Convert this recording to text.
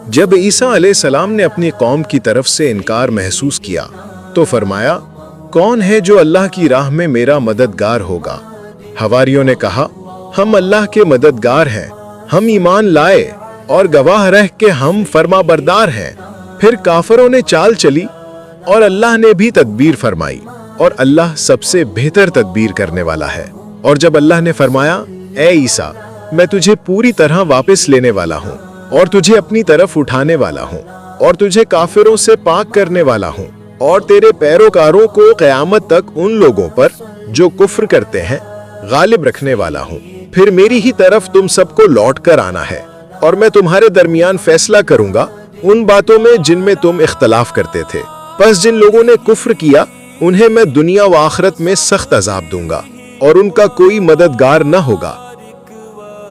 जब ईसा अलैहिस्सलाम ने अपनी कौम की तरफ से इनकार महसूस किया तो फरमाया, कौन है जो अल्लाह की राह में मेरा मददगार होगा? हवारियों ने कहा, हम अल्लाह के मददगार हैं, हम ईमान लाए और गवाह रह के हम फरमाबरदार हैं। फिर काफरों ने चाल चली और अल्लाह ने भी तदबीर फरमाई और अल्लाह सबसे बेहतर तदबीर करने वाला है। और जब अल्लाह ने फरमाया, ए ईसा, मैं तुझे पूरी तरह वापस लेने वाला हूँ और तुझे अपनी तरफ उठाने वाला हूँ और तुझे काफिरों से पाक करने वाला हूँ और तेरे पैरोकारों को क़यामत तक उन लोगों पर जो कुफ्र करते हैं गालिब रखने वाला हूँ। फिर मेरी ही तरफ तुम सबको लौट कर आना है और मैं तुम्हारे दरमियान फैसला करूंगा उन बातों में जिनमें तुम इख्तलाफ करते थे। बस जिन लोगों ने कुफ्र किया उन्हें मैं दुनिया व आखिरत में सख्त अजाब दूंगा और उनका कोई मददगार न होगा।